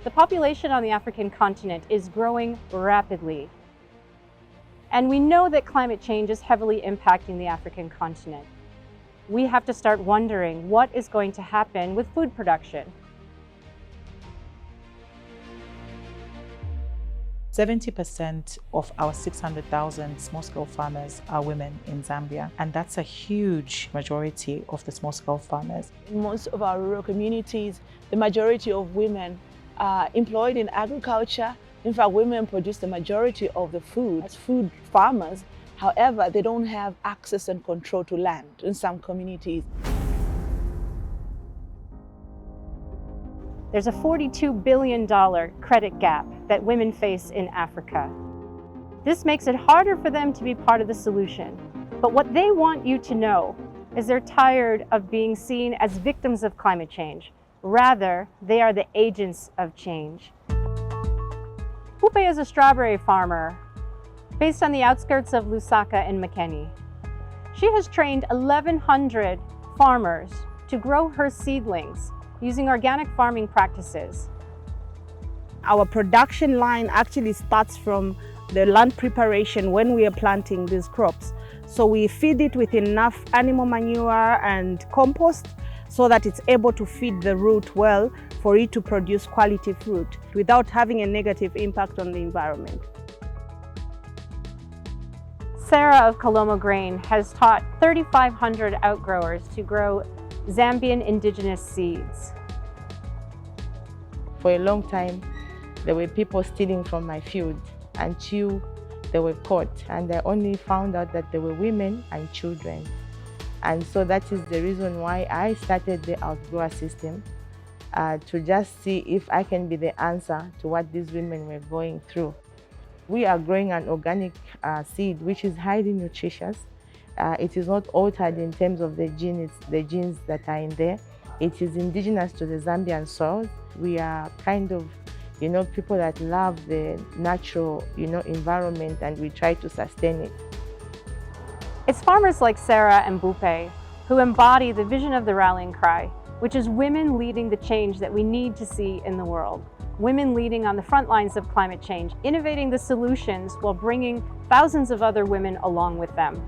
The population on the African continent is growing rapidly. And we know that climate change is heavily impacting the African continent. We have to start wondering what is going to happen with food production. 70% of our 600,000 small-scale farmers are women in Zambia, and that's a huge majority of the small-scale farmers. In most of our rural communities, the majority of women are employed in agriculture. In fact, women produce the majority of the food as food farmers. However, they don't have access and control to land in some communities. There's a $42 billion credit gap that women face in Africa. This makes it harder for them to be part of the solution. But what they want you to know is they're tired of being seen as victims of climate change. Rather, they are the agents of change. Pupe is a strawberry farmer based on the outskirts of Lusaka in Makeni. She has trained 1,100 farmers to grow her seedlings using organic farming practices. Our production line actually starts from the land preparation when we are planting these crops. So we feed it with enough animal manure and compost so that it's able to feed the root well for it to produce quality fruit without having a negative impact on the environment. Sarah of Kalomo Grain has taught 3,500 outgrowers to grow Zambian indigenous seeds. For a long time, there were people stealing from my field until they were caught, and I only found out that there were women and children. And so that is the reason why I started the outgrower system, to just see if I can be the answer to what these women were going through. We are growing an organic seed which is highly nutritious. It is not altered in terms of the genes that are in there. It is indigenous to the Zambian soils. We are kind of, people that love the natural, environment, and we try to sustain it. It's farmers like Sarah and Bupe who embody the vision of the rallying cry, which is women leading the change that we need to see in the world. Women leading on the front lines of climate change, innovating the solutions while bringing thousands of other women along with them.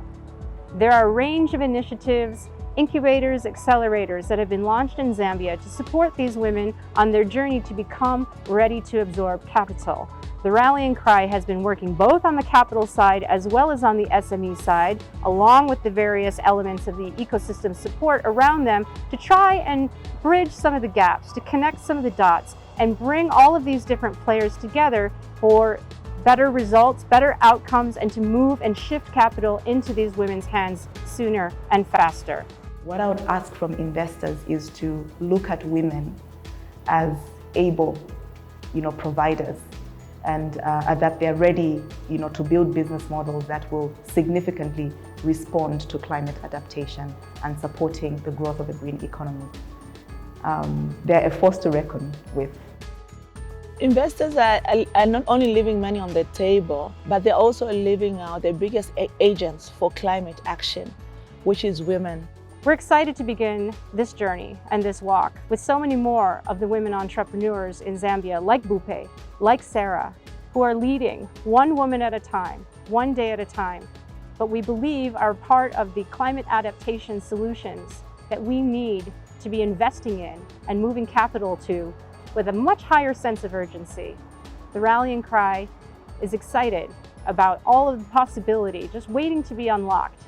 There are a range of initiatives, incubators, accelerators that have been launched in Zambia to support these women on their journey to become ready to absorb capital. The rallying cry has been working both on the capital side as well as on the SME side, along with the various elements of the ecosystem support around them, to try and bridge some of the gaps, to connect some of the dots, and bring all of these different players together for better results, better outcomes, and to move and shift capital into these women's hands sooner and faster. What I would ask from investors is to look at women as able, providers, and that they're ready, to build business models that will significantly respond to climate adaptation and supporting the growth of the green economy. They're a force to reckon with. Investors are not only leaving money on the table, but they're also leaving out the biggest agents for climate action, which is women. We're excited to begin this journey and this walk with so many more of the women entrepreneurs in Zambia, like Bupe, like Sarah, who are leading one woman at a time, one day at a time, but we believe are part of the climate adaptation solutions that we need to be investing in and moving capital to with a much higher sense of urgency. The rallying cry is excited about all of the possibility just waiting to be unlocked.